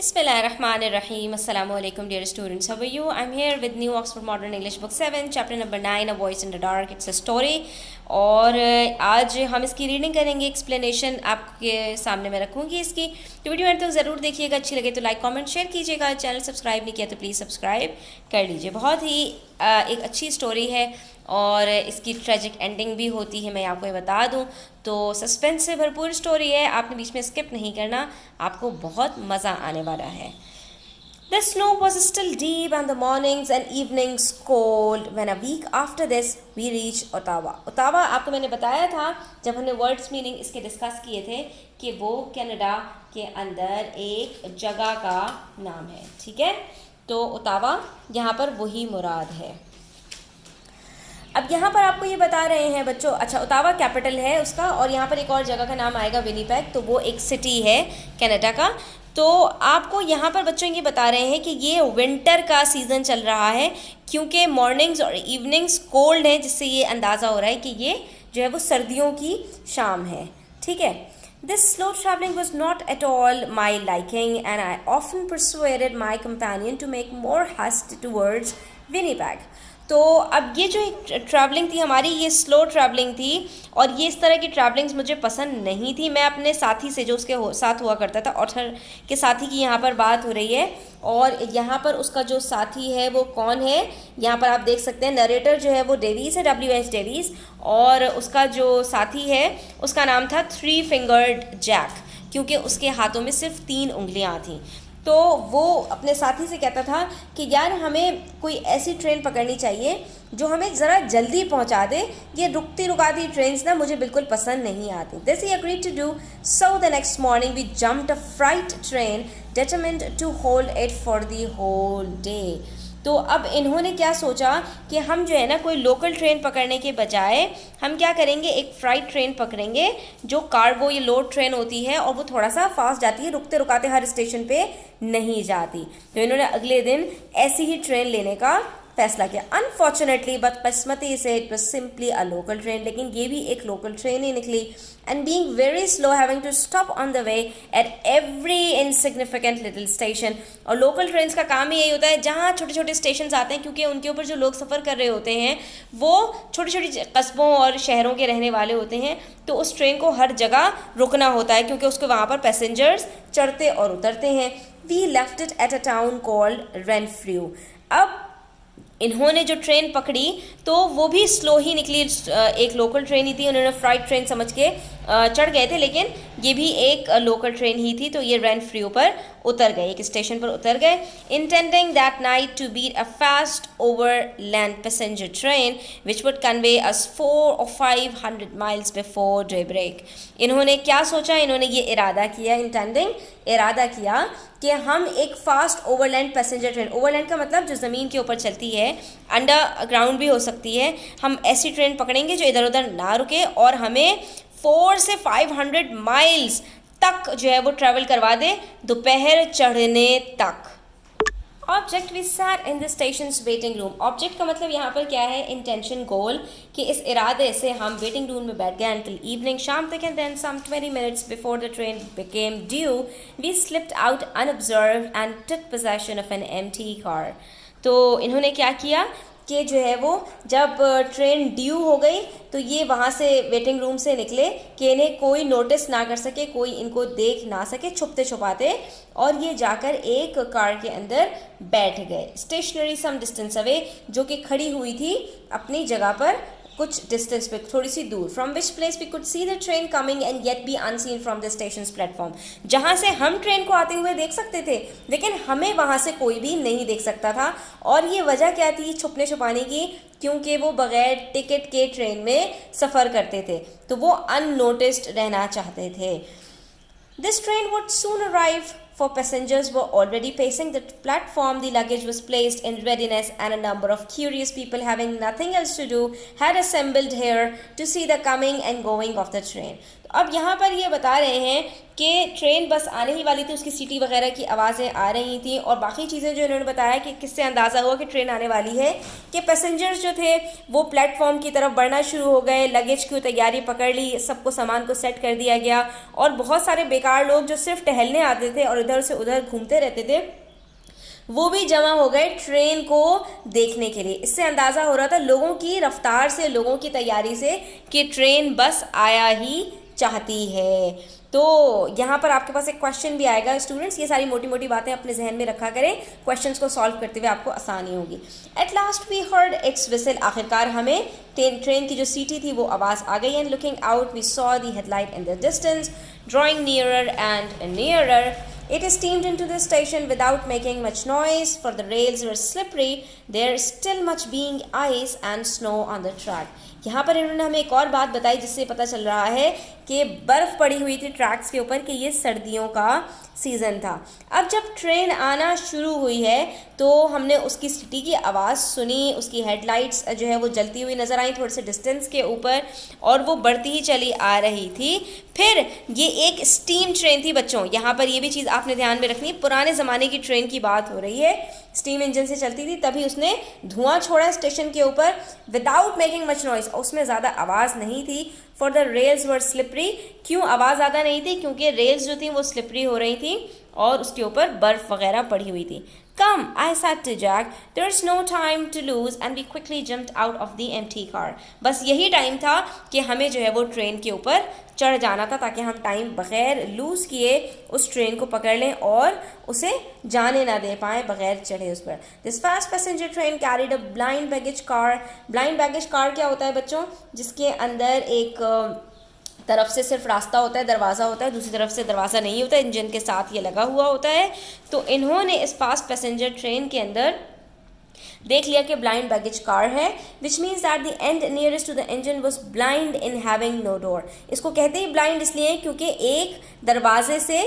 Bismillahirrahmanirrahim. Assalamu alaikum dear students. How are you? I'm here with New Oxford Modern English Book 7, chapter number 9, A Voice in the Dark. It's a story. और आज हम इसकी reading करेंगे. Explanation आपके सामने मैं रखूँगी इसकी. तो वीडियो एंड तक ज़रूर देखिएगा. अच्छी लगे तो लाइक कमेंट शेयर कीजिएगा. चैनल सब्सक्राइब नहीं किया तो प्लीज़ सब्सक्राइब कर लीजिए. बहुत ही एक अच्छी स्टोरी है और इसकी ट्रेजिक एंडिंग भी होती है. मैं आपको ये बता दूं तो सस्पेंस से भरपूर स्टोरी है. आपने बीच में स्किप नहीं करना. आपको बहुत मज़ा आने वाला है. The snow was still deep and the mornings and evenings cold when a week after this we reached Ottawa. Ottawa आपको मैंने बताया था जब हमने वर्ड्स मीनिंग इसके डिस्कस किए थे कि वो कनाडा के अंदर एक जगह का नाम है. ठीक है, तो ओटावा यहाँ पर वही मुराद है. अब यहाँ पर आपको ये बता रहे हैं बच्चों. अच्छा, ओटावा कैपिटल है उसका और यहाँ पर एक और जगह का नाम आएगा विनीपेग. तो वो एक सिटी है कनाडा का. तो आपको यहाँ पर बच्चों ये बता रहे हैं कि ये विंटर का सीज़न चल रहा है क्योंकि मॉर्निंग्स और इवनिंग्स कोल्ड हैं, जिससे ये अंदाज़ा हो रहा है कि ये जो है वो सर्दियों की शाम है. ठीक है. This slow traveling was not at all my liking and I often persuaded my companion to make more haste towards Winnipeg. तो अब ये जो ट्रैवलिंग थी हमारी, ये स्लो ट्रैवलिंग थी और ये इस तरह की ट्रैवलिंग्स मुझे पसंद नहीं थी. मैं अपने साथी से जो उसके साथ हुआ करता था, ऑथर के साथी की यहाँ पर बात हो रही है और यहाँ पर उसका जो साथी है वो कौन है, यहाँ पर आप देख सकते हैं. नरेटर जो है वो डेविस है, W.H. डेविस, और उसका जो साथी है उसका नाम था 3 फिंगर्ड जैक, क्योंकि उसके हाथों में सिर्फ 3 उंगलियाँ थीं. तो वो अपने साथी से कहता था कि यार हमें कोई ऐसी ट्रेन पकड़नी चाहिए जो हमें ज़रा जल्दी पहुंचा दे. ये रुकती रुकाती ट्रेन्स ना मुझे बिल्कुल पसंद नहीं आती. This he agreed to do. So the next morning we jumped a freight train determined to hold it for the whole day. तो अब इन्होंने क्या सोचा कि हम जो है ना कोई लोकल ट्रेन पकड़ने के बजाय हम क्या करेंगे, एक फ्राइट ट्रेन पकड़ेंगे जो कार्गो या लोड ट्रेन होती है और वो थोड़ा सा फास्ट जाती है, रुकते रुकाते हर स्टेशन पे नहीं जाती. तो इन्होंने अगले दिन ऐसी ही ट्रेन लेने का फैसला किया. अनफॉर्चुनेटली बदकिस्मती से it was simply a local train, लेकिन ये भी एक लोकल ट्रेन ही निकली. And being very slow having to stop on the way at every insignificant little station. और लोकल ट्रेन्स का काम ही यही होता है, जहाँ छोटे छोटे स्टेशन आते हैं, क्योंकि उनके ऊपर जो लोग सफ़र कर रहे होते हैं वो छोटी छोटी कस्बों और शहरों के रहने वाले होते हैं. तो उस ट्रेन को हर जगह रुकना होता है क्योंकि उसके वहाँ पर पैसेंजर्स चढ़ते और उतरते हैं. We left it at a town called Renfrew. अब इन्होंने जो ट्रेन पकड़ी तो वो भी स्लो ही निकली. एक लोकल ट्रेन ही थी, उन्होंने फ्राइट ट्रेन समझ के चढ़ गए थे, लेकिन ये भी एक लोकल ट्रेन ही थी. तो ये रेनफ्रू पर उतर गए, एक स्टेशन पर उतर गए. Intending that night to beat a fast overland passenger train which would convey us 400 or 500 miles before day break. इन्होंने क्या सोचा, इन्होंने ये इरादा किया, इंटेंडिंग इरादा किया कि हम एक fast overland passenger train, overland का मतलब जो ज़मीन के ऊपर चलती है, अंडरग्राउंड भी हो सकती है, हम ऐसी ट्रेन पकड़ेंगे जो इधर उधर ना रुके और हमें 400 से 500 माइल्स तक जो है वो ट्रैवल करवा दे दोपहर चढ़ने तक. Object we sat in the stations waiting room. Object का मतलब यहाँ पर क्या है, इंटेंशन, गोल, कि इस इरादे से हम वेटिंग रूम में बैठ गए अंटिल इवनिंग, शाम तक. And then some 20 minutes before the train became due we slipped out unobserved and took possession of an empty car. तो इन्होंने क्या किया कि जो है वो जब ट्रेन ड्यू हो गई तो ये वहाँ से वेटिंग रूम से निकले कि इन्हें कोई नोटिस ना कर सके, कोई इनको देख ना सके छुपते छुपाते, और ये जाकर एक कार के अंदर बैठ गए. स्टेशनरी सम डिस्टेंस अवे, जो कि खड़ी हुई थी अपनी जगह पर कुछ डिस्टेंस पे, थोड़ी सी दूर. From which place we could see the train coming and yet be unseen from the station platform. जहाँ से हम ट्रेन को आते हुए देख सकते थे लेकिन हमें वहाँ से कोई भी नहीं देख सकता था. और ये वजह क्या थी छुपने छुपाने की, क्योंकि वो बगैर टिकट के ट्रेन में सफ़र करते थे, तो वो अननोटिस्ड रहना चाहते थे. This train would soon arrive for passengers were already pacing the platform. The luggage was placed in readiness and a number of curious people having nothing else to do had assembled here to see the coming and going of the train. अब यहाँ पर ये बता रहे हैं कि train bus आने ही वाली थी, उसकी सीटी वगैरह की आवाज़ें आ रही थी और बाकी चीज़ें जो इन्होंने बताया कि किससे अंदाज़ा हुआ कि ट्रेन आने वाली है, कि पैसेंजर्स जो थे वो प्लेटफॉर्म की तरफ बढ़ना शुरू हो गए. लगेज की तैयारी पकड़ ली, सबको सामान को सेट कर दिया गया और बहुत सारे बेकार लोग जो सिर्फ टहलने आते थे और इधर से उधर घूमते रहते थे, वो भी जमा हो गए ट्रेन को देखने के लिए। इससे अंदाज़ा हो रहा था लोगों की रफ्तार से, लोगों की तैयारी से, कि ट्रेन बस आया ही चाहती है। तो यहाँ पर आपके पास एक क्वेश्चन भी आएगा स्टूडेंट्स, ये सारी मोटी मोटी बातें अपने जहन में रखा करें, क्वेश्चंस को सॉल्व करते हुए आपको आसानी होगी। At last we heard its whistle, आखिरकार हमें ट्रेन की जो सीटी थी वो आवाज़ आ गई। And looking out we saw the headlight in the distance drawing nearer and nearer. It steamed into the station without making much noise, for the rails were slippery, there still much being ice and snow on the track. यहाँ पर इन्होंने हमें एक और बात बताई जिससे पता चल रहा है कि बर्फ़ पड़ी हुई थी ट्रैक्स के ऊपर, कि ये सर्दियों का सीज़न था। अब जब ट्रेन आना शुरू हुई है तो हमने उसकी सिटी की आवाज़ सुनी, उसकी हेडलाइट्स जो है वो जलती हुई नज़र आई थोड़े से डिस्टेंस के ऊपर, और वो बढ़ती ही चली आ रही थी। फिर ये एक स्टीम ट्रेन थी बच्चों, यहाँ पर ये भी चीज़ आपने ध्यान में रखनी है, पुराने ज़माने की ट्रेन की बात हो रही है, स्टीम इंजन से चलती थी, तभी उसने धुआं छोड़ा स्टेशन के ऊपर, विदाउट मेकिंग मच नॉइस, उसमें ज़्यादा आवाज़ नहीं थी। For the rails were slippery, क्यों आवाज़ ज़्यादा नहीं थी? क्योंकि रेल्स जो थी वो स्लिपरी हो रही थी और उसके ऊपर बर्फ़ वगैरह पड़ी हुई थी। Come, I said to Jack, there's no time to lose and we quickly jumped out of the empty car. बस यही टाइम था कि हमें जो है वो ट्रेन के ऊपर चढ़ जाना था, ताकि हम टाइम बग़ैर लूज़ किए उस ट्रेन को पकड़ लें और उसे जाने ना दे पाएँ बग़ैर चढ़े उस पर। This fast passenger train carried a blind baggage car. Blind baggage car क्या होता है बच्चों? जिसके अंदर एक तरफ से सिर्फ रास्ता होता है, दरवाज़ा होता है, दूसरी तरफ से दरवाज़ा नहीं होता, इंजन के साथ ये लगा हुआ होता है। तो इन्होंने इस फास्ट पैसेंजर ट्रेन के अंदर देख लिया कि ब्लाइंड बैगेज कार है, which means that the end nearest to the engine was blind in having no door. इसको कहते ही ब्लाइंड इसलिए क्योंकि एक दरवाजे से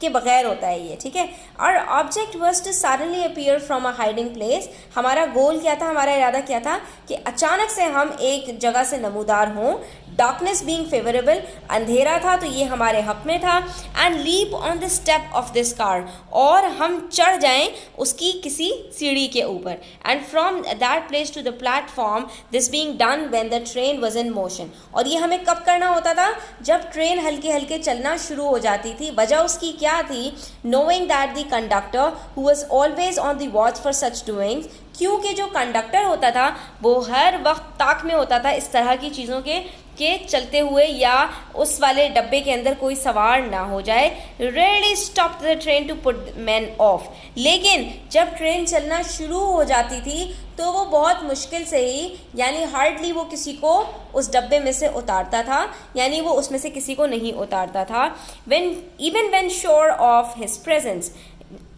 के बगैर होता है ये, ठीक है। और object was to suddenly appear from a hiding place. हमारा गोल क्या था, हमारा इरादा क्या था कि अचानक से हम एक जगह से नमूदार हों। डार्कनेस बीइंग फेवरेबल, अंधेरा था तो ये हमारे हक में था। And leap on the step of this car, और हम चढ़ जाएं उसकी किसी सीढ़ी के ऊपर। And from that place to the platform, this being done when the train was in motion. और ये हमें कब करना होता था? जब ट्रेन हल्के हल्के चलना शुरू हो जाती थी। वजह उसकी क्या थी? Knowing that the conductor who was always on the watch for such doings, क्योंकि जो कंडक्टर होता था वो हर वक्त ताक में होता था इस तरह की चीज़ों के चलते हुए, या उस वाले डब्बे के अंदर कोई सवार ना हो जाए। Rarely stop the train to put man off, लेकिन जब ट्रेन चलना शुरू हो जाती थी तो वो बहुत मुश्किल से ही, यानी हार्डली वो किसी को उस डब्बे में से उतारता था, यानी वो उसमें से किसी को नहीं उतारता था। Even when sure of his presence,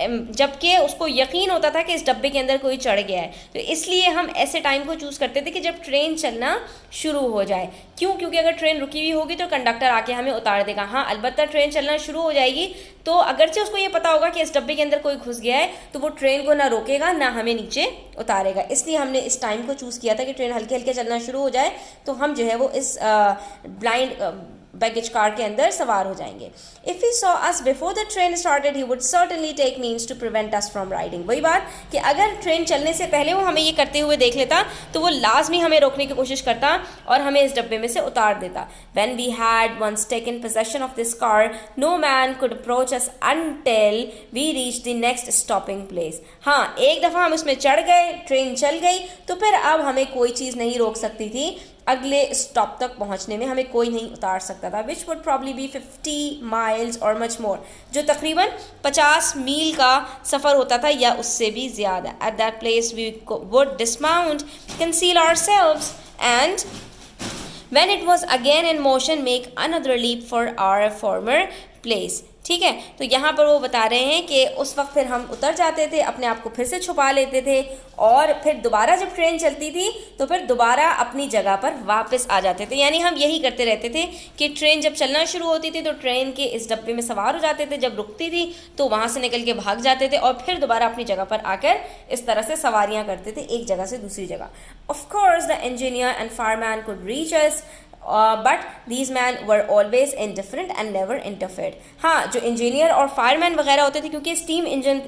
जबकि उसको यकीन होता था कि इस डब्बे के अंदर कोई चढ़ गया है। तो इसलिए हम ऐसे टाइम को चूज़ करते थे कि जब ट्रेन चलना शुरू हो जाए। क्यों? क्योंकि अगर ट्रेन रुकी हुई होगी तो कंडक्टर आके हमें उतार देगा। हाँ, अलबत्ता ट्रेन चलना शुरू हो जाएगी तो अगरचे उसको ये पता होगा कि इस डब्बे के अंदर कोई घुस गया है, तो वो ट्रेन को ना रोकेगा ना हमें नीचे उतारेगा। इसलिए हमने इस टाइम को चूज़ किया था कि ट्रेन हल्के हल्के चलना शुरू हो जाए तो हम जो है वो इस ब्लाइंड बैगेज कार के अंदर सवार हो जाएंगे। If he saw us before the train started he would certainly take means to prevent us from riding. वही बात कि अगर ट्रेन चलने से पहले वो हमें ये करते हुए देख लेता तो वो लाजमी हमें रोकने की कोशिश करता और हमें इस डब्बे में से उतार देता। When we had once taken possession of this car, no man could approach us until we reached the next stopping place. हाँ, एक दफ़ा हम उसमें चढ़ गए, ट्रेन चल गई, तो फिर अब हमें कोई चीज़ नहीं रोक सकती थी। अगले स्टॉप तक पहुंचने में हमें कोई नहीं उतार सकता था। Which would probably be 50 miles और मच मोर, जो तकरीबन 50 मील का सफ़र होता था या उससे भी ज़्यादा। At that place we would dismount, conceal ourselves and when it was again in motion make another leap for our former place। ठीक है, तो यहाँ पर वो बता रहे हैं कि उस वक्त फिर हम उतर जाते थे, अपने आप को फिर से छुपा लेते थे और फिर दोबारा जब ट्रेन चलती थी तो फिर दोबारा अपनी जगह पर वापस आ जाते थे। यानी हम यही करते रहते थे कि ट्रेन जब चलना शुरू होती थी तो ट्रेन के इस डब्बे में सवार हो जाते थे, जब रुकती थी तो वहाँ से निकल के भाग जाते थे और फिर दोबारा अपनी जगह पर आकर इस तरह से सवारियाँ करते थे एक जगह से दूसरी जगह। Of course the engineer and fireman could reach us but these man were always indifferent and never interfered. हाँ, जो इंजीनियर और फायरमैन वगैरह होते थे, क्योंकि स्टीम इंजन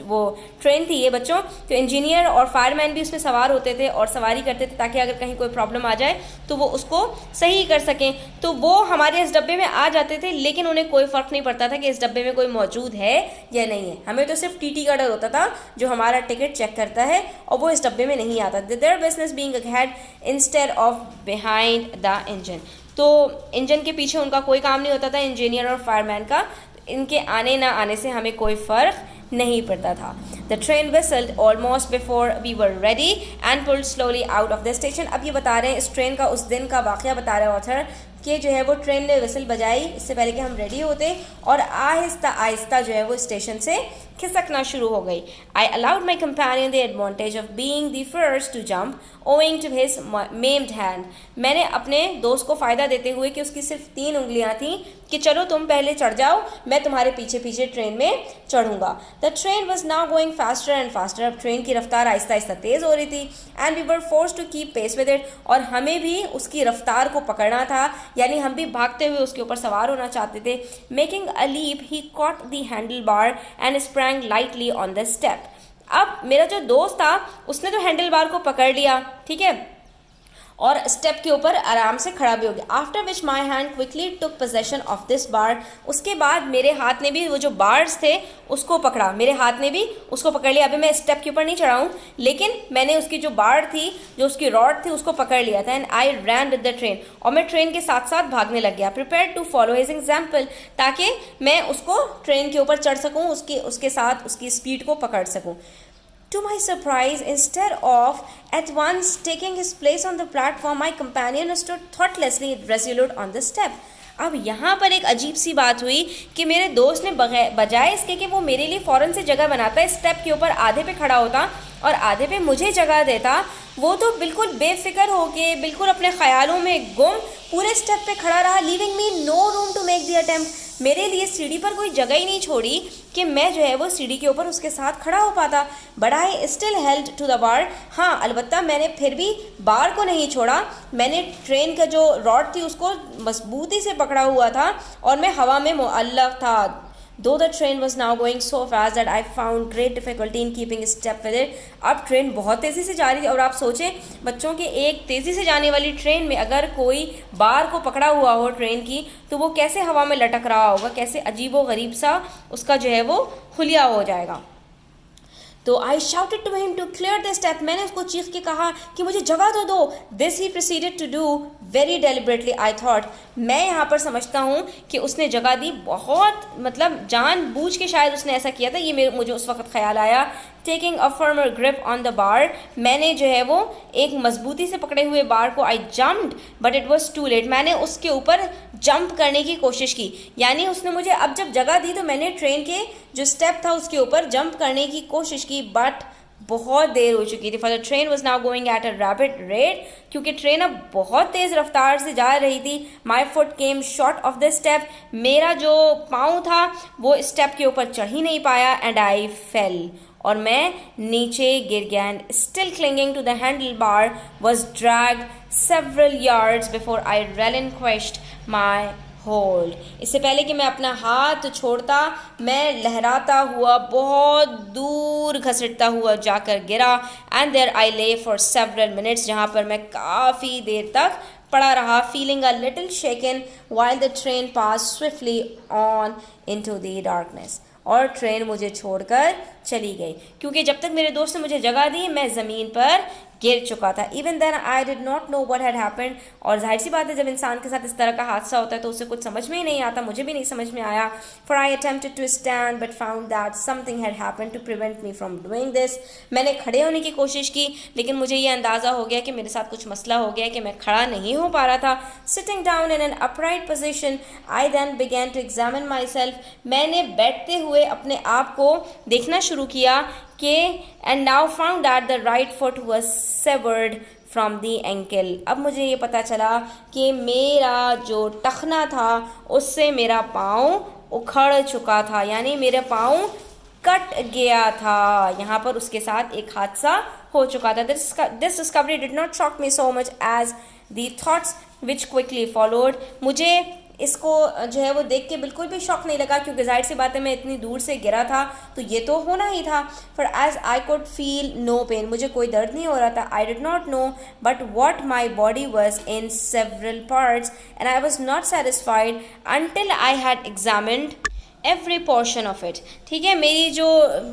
वो ट्रेन थी ये बच्चों, तो इंजीनियर और फायरमैन भी उसमें सवार होते थे और सवारी करते थे ताकि अगर कहीं कोई प्रॉब्लम आ जाए तो वो उसको सही कर सकें। तो वो हमारे इस डब्बे में आ जाते थे, लेकिन उन्हें कोई फ़र्क नहीं पड़ता था कि इस डब्बे में कोई मौजूद है या नहीं है। हमें तो सिर्फ टीटी का डर होता था जो हमारा टिकट चेक करता है, और वो इस डब्बे में नहीं आता। Their business being ahead instead of behind the engine. तो इंजन के पीछे उनका कोई काम नहीं होता था, इंजीनियर और फायरमैन का। इनके आने ना आने से हमें कोई फ़र्क नहीं पड़ता था। The train whistled almost before we were ready and pulled slowly out of the station। अब ये बता रहे हैं इस ट्रेन का, उस दिन का वाक़या बता रहे हैं ऑथर, कि जो है वो ट्रेन ने विसल बजाई इससे पहले कि हम रेडी होते, और आहिस्ता आहिस्ता जो है वो स्टेशन से खिसकना शुरू हो गई। I allowed my companion the advantage of being the first to jump owing to his maimed hand. मैंने अपने दोस्त को फ़ायदा देते हुए कि उसकी सिर्फ 3 उंगलियां थीं कि चलो तुम पहले चढ़ जाओ, मैं तुम्हारे पीछे पीछे ट्रेन में चढ़ूंगा। The train was now going faster and faster. अब ट्रेन की रफ्तार आहिस्ता आहिस्ता तेज़ हो रही थी। And we were forced to keep pace with it, और हमें भी उसकी रफ्तार को पकड़ना था, यानी हम भी भागते हुए उसके ऊपर सवार होना चाहते थे। Making a leap he caught the handle bar and sprang lightly on the step. अब मेरा जो दोस्त था उसने तो हैंडल बार को पकड़ लिया, ठीक है, और स्टेप के ऊपर आराम से खड़ा भी हो गया। After which my hand quickly took possession of this bar. उसके बाद मेरे हाथ ने भी वो जो बार्स थे उसको पकड़ा, मेरे हाथ ने भी उसको पकड़ लिया। अभी मैं स्टेप के ऊपर नहीं चढ़ा हूँ, लेकिन मैंने उसकी जो बार थी, जो उसकी रॉड थी, उसको पकड़ लिया था। And I ran with the train, और मैं ट्रेन के साथ साथ भागने लग गया। Prepared to follow his example, ताकि मैं उसको ट्रेन के ऊपर चढ़ सकूँ, उसके साथ उसकी स्पीड को पकड़ सकूँ। To my surprise, instead of at once taking his place on the platform, my companion stood thoughtlessly resolute on the step. अब यहाँ पर एक अजीब सी बात हुई कि मेरे दोस्त ने बजाय इसके कि वो मेरे लिए फ़ौरन से जगह बनाता, स्टेप के ऊपर आधे पे खड़ा होता और आधे पे मुझे जगह देता, वो तो बिल्कुल बेफिक्र होके, बिल्कुल अपने ख्यालों में गुम पूरे स्टेप पे खड़ा रहा, leaving me no room to make the attempt. मेरे लिए सीढ़ी पर कोई जगह ही नहीं छोड़ी कि मैं जो है वो सीढ़ी के ऊपर उसके साथ खड़ा हो पाता। But I still held to the bar. हाँ, अलबत्ता मैंने फिर भी बार को नहीं छोड़ा, मैंने ट्रेन का जो रॉड थी उसको मजबूती से पकड़ा हुआ था और मैं हवा में मुअल्लक था। Though the train was now going so fast that I found great difficulty in keeping step with it। अब ट्रेन बहुत तेज़ी से जा रही थी, और आप सोचें बच्चों के एक तेज़ी से जाने वाली ट्रेन में अगर कोई बार को पकड़ा हुआ हो ट्रेन की, तो वो कैसे हवा में लटक रहा होगा, कैसे अजीबो गरीब सा उसका जो है वो हुलिया हो जाएगा। तो I shouted to him to clear the step. मैंने उसको चीख के कहा कि मुझे जगह तो दो। This he proceeded to do very deliberately. I thought, मैं यहाँ पर समझता हूँ कि उसने जगह दी, बहुत मतलब जानबूझ के शायद उसने ऐसा किया था, ये मुझे उस वक्त ख्याल आया। Taking a firmer grip on the bar, मैंने जो है वो एक मजबूती से पकड़े हुए बार को I jumped but it was too late. मैंने उसके ऊपर जंप करने की कोशिश की, यानी उसने मुझे अब जब जगह दी तो मैंने ट्रेन के जो स्टेप था उसके ऊपर जंप करने की कोशिश की, बट बहुत देर हो चुकी थी। For the train was now going at a rapid rate, क्योंकि ट्रेन अब बहुत तेज़ रफ्तार से जा रही थी। My foot came short of the step, मेरा जो पाँव था वो स्टेप के ऊपर चढ़ ही नहीं पाया। एंड आई फेल, और मैं नीचे गिर गया। And still clinging to the handle bar was drag several yards before I relinquished my hold. इससे पहले कि मैं अपना हाथ छोड़ता, मैं लहराता हुआ बहुत दूर घसीटता हुआ जाकर गिरा। एंड देयर आई ले फॉर सेवरल मिनट्स, जहाँ पर मैं काफ़ी देर तक पड़ा रहा। Feeling a little shaken while the train pass swiftly on into the darkness. और ट्रेन मुझे छोड़कर चली गई, क्योंकि जब तक मेरे दोस्त ने मुझे जगह दी मैं ज़मीन पर गिर चुका था। Even then I did not know what had happened. और जाहिर सी बात है, जब इंसान के साथ इस तरह का हादसा होता है तो उसे कुछ समझ में ही नहीं आता, मुझे भी नहीं समझ में आया। For I attempted to stand but found that something had happened to prevent me from doing this. मैंने खड़े होने की कोशिश की, लेकिन मुझे ये अंदाज़ा हो गया कि मेरे साथ कुछ मसला हो गया कि मैं खड़ा नहीं हो पा रहा था। Sitting down in an upright position I then began to examine myself. मैंने बैठते हुए अपने आप को देखना शुरू किया कि and now found that the right foot was savoured from the ankle. अब मुझे ये पता चला कि मेरा जो टखना था उससे मेरा पाँव उखड़ चुका था, यानी मेरे पाँव कट गया था। यहाँ पर उसके साथ एक हादसा हो चुका था। This discovery did not shock me so much as the thoughts which quickly followed. मुझे इसको जो है वो देख के बिल्कुल भी शौक नहीं लगा, क्योंकि जाहिर सी बात है मैं इतनी दूर से गिरा था तो ये तो होना ही था। For as I could feel no pain, मुझे कोई दर्द नहीं हो रहा था। I did not know but what my body was in several parts and I was not satisfied until I had examined every portion of it. ठीक है, मेरी जो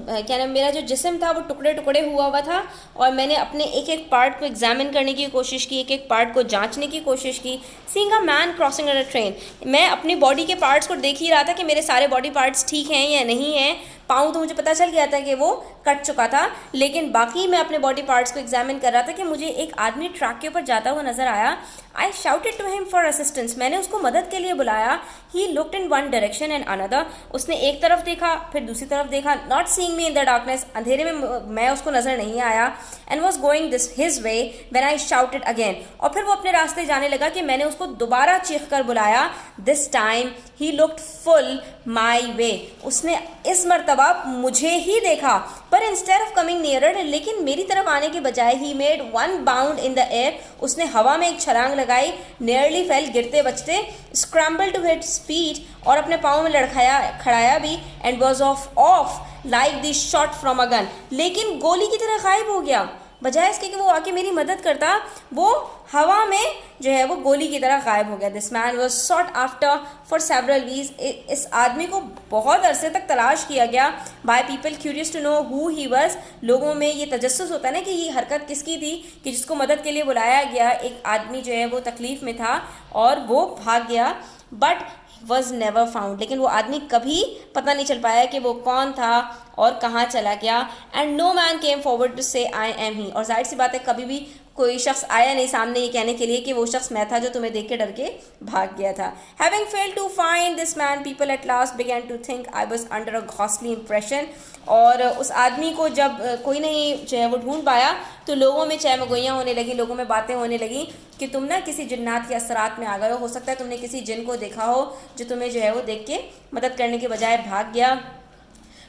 क्या नाम, मेरा जो जिस्म था वो टुकड़े टुकड़े हुआ था और मैंने अपने एक एक पार्ट को एग्जामिन करने की कोशिश की, एक एक पार्ट को जांचने की कोशिश की। Seeing a man crossing a train, मैं अपनी बॉडी के पार्ट्स को देख ही रहा था कि मेरे सारे बॉडी पार्ट्स ठीक हैं या नहीं हैं। पाँव तो मुझे पता चल गया था कि वो कट चुका था, लेकिन बाकी मैं अपने बॉडी पार्ट्स को एग्जामिन कर रहा था कि मुझे एक आदमी ट्रैक के ऊपर जाता हुआ नजर आया। I shouted to him for assistance, मैंने उसको मदद के लिए बुलाया। He looked in one direction and another, उसने एक तरफ देखा फिर दूसरी तरफ देखा। Not seeing me in the darkness, अंधेरे में मैं उसको नजर नहीं आया। And was going this his way when I shouted again, और फिर वो अपने रास्ते जाने लगा कि मैंने उसको दोबारा चीख कर बुलाया। This time he looked full my way, उसने इस मरतबा मुझे ही देखा, पर इंस्टेड ऑफ कमिंग नियरर, लेकिन मेरी तरफ आने के बजाय he made one bound in the air, उसने हवा में एक छलांग लगाई। नियरली फेल, गिरते बचते। स्क्रैम्बल टू हिट्स फीट, और अपने पाँव में लड़खड़ाया खड़ाया भी। And was of like the shot from a gun, लेकिन गोली की तरह गायब हो गया। बजाय इसके कि वो आके मेरी मदद करता, वो हवा में जो है वो गोली की तरह गायब हो गया। This man was sought after for several weeks, इस आदमी को बहुत अरसे तक तलाश किया गया। By people curious to know who he was, लोगों में ये तजस्सुस होता है ना कि ये हरकत किसकी थी, कि जिसको मदद के लिए बुलाया गया एक आदमी जो है वो तकलीफ में था और वो भाग गया। बट वॉज नेवर फाउंड, लेकिन वो आदमी कभी पता नहीं चल पाया कि वो कौन था और कहाँ चला गया। And no man came forward to say I M ही, और जाहिर सी बात है कभी भी कोई शख्स आया नहीं सामने ये कहने के लिए कि वो शख्स मैं था जो तुम्हें देख के डर के भाग गया था। Having failed to find this man, people at last began to think I was under a ghostly impression, और उस आदमी को जब कोई नहीं जो है वो ढूंढ पाया तो लोगों में चहमगोइयाँ होने लगी, लोगों में बातें होने लगी कि तुम ना किसी जिन्नात के असरात में आ गए हो सकता है तुमने किसी जिन को देखा हो जो तुम्हें जो है वो देख के मदद करने के बजाय भाग गया।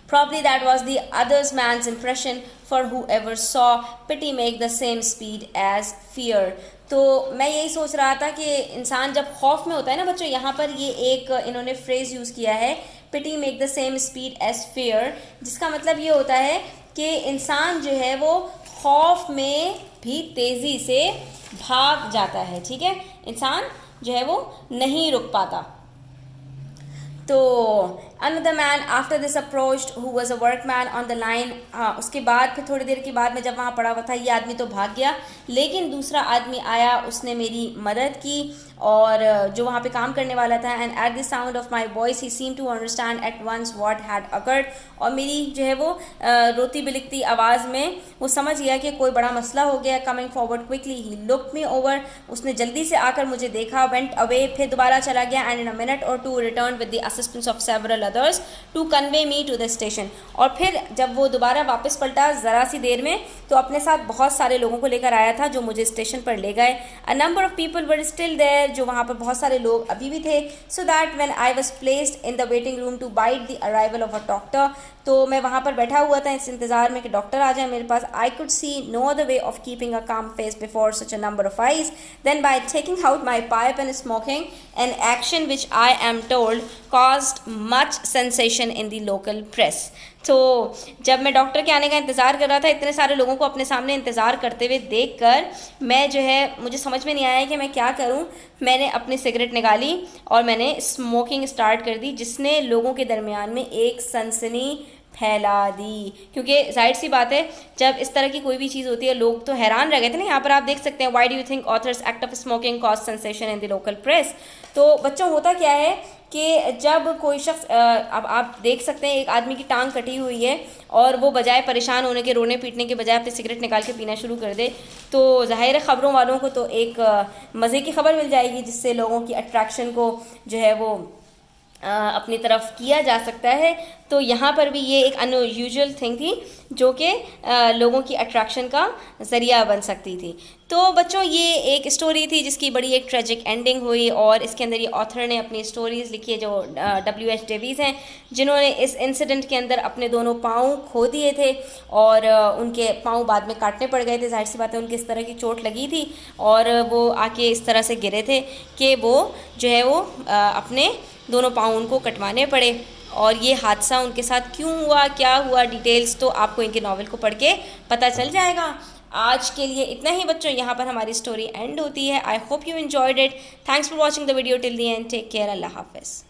Probably that was the other man's impression, for whoever saw pity make the same speed as fear. तो मैं यही सोच रहा था कि इंसान जब खौफ में होता है ना बच्चों, यहाँ पर ये एक इन्होंने फ्रेज़ यूज़ किया है, pity make the same speed as fear, जिसका मतलब ये होता है कि इंसान जो है वो खौफ में भी तेज़ी से भाग जाता है। ठीक है, इंसान जो है वो नहीं रुक पाता। तो another man after this approached who was a workman on the line, उसके बाद फिर थोड़ी देर के बाद में जब वहाँ पड़ा हुआ था ये आदमी तो भाग गया, लेकिन दूसरा आदमी आया, उसने मेरी मदद की और जो वहाँ पे काम करने वाला था। And at the sound of my voice he seem to understand at once what had occurred, और मेरी जो है वो रोती बिलिकती आवाज़ में वो समझ गया कि कोई बड़ा मसला हो गया। Coming forward quickly he looked me over, उसने जल्दी से आकर मुझे देखा। वेंट अवे, फिर दोबारा चला गया। And in a minute or two return with the assistance of several others to convey me to the station, और फिर जब वो दोबारा वापस पलटा ज़रा सी देर में तो अपने साथ बहुत सारे लोगों को लेकर आया था जो मुझे स्टेशन पर ले गए। A number of people were still there, जो वहाँ पर बहुत सारे लोग अभी भी थे। So that when I was placed in the waiting room to await the arrival of a doctor, तो मैं वहाँ पर बैठा हुआ था इस इंतज़ार में कि डॉक्टर आ जाए मेरे पास। I could see no other way of keeping a calm face before such a number of eyes than by taking out my pipe and smoking, an action which I am told caused much sensation in the local press. तो जब मैं doctor के आने का इंतज़ार कर रहा था, इतने सारे लोगों को अपने सामने इंतज़ार करते हुए देखकर मैं जो है मुझे समझ में नहीं आया कि मैं क्या करूं। मैंने अपनी सिगरेट निकाली और मैंने स्मोकिंग स्टार्ट कर दी, जिसने लोगों के दरमियान में एक सनसनी फैला दी। क्योंकि जाहिर सी बात है जब इस तरह की कोई भी चीज़ होती है लोग तो हैरान रह गए थे ना। यहाँ पर आप देख सकते हैं, why do you think authors act of smoking cause sensation in the local press. तो बच्चों होता क्या है कि जब कोई शख्स अब आप देख सकते हैं एक आदमी की टांग कटी हुई है और वो बजाय परेशान होने के, रोने पीटने के बजाय अपनी सिगरेट निकाल के पीना शुरू कर दे, तो ज़ाहिर है ख़बरों वालों को तो एक मज़े की खबर मिल जाएगी जिससे लोगों की अट्रैक्शन को जो है वो अपनी तरफ किया जा सकता है। तो यहाँ पर भी ये एक अनयूजुअल थिंग थी जो कि लोगों की अट्रैक्शन का ज़रिया बन सकती थी। तो बच्चों, ये एक स्टोरी थी जिसकी बड़ी एक ट्रेजिक एंडिंग हुई, और इसके अंदर ये ऑथर ने अपनी स्टोरीज़ लिखी है, जो W.H. डेवीज़ हैं, जिन्होंने इस इंसिडेंट के अंदर अपने दोनों पाँव खो दिए थे, और उनके पाँव बाद में काटने पड़ गए थे। जाहिर सी बात है, उनकी इस तरह की चोट लगी थी और वो आके इस तरह से गिरे थे कि वो जो है वो अपने दोनों पाँव उनको कटवाने पड़े। और ये हादसा उनके साथ क्यों हुआ, क्या हुआ, डिटेल्स तो आपको इनके नावल को पढ़ के पता चल जाएगा। आज के लिए इतना ही बच्चों, यहाँ पर हमारी स्टोरी एंड होती है। I hope you enjoyed it. Thanks for watching the video till the end. Take care. अल्लाह हाफिज़।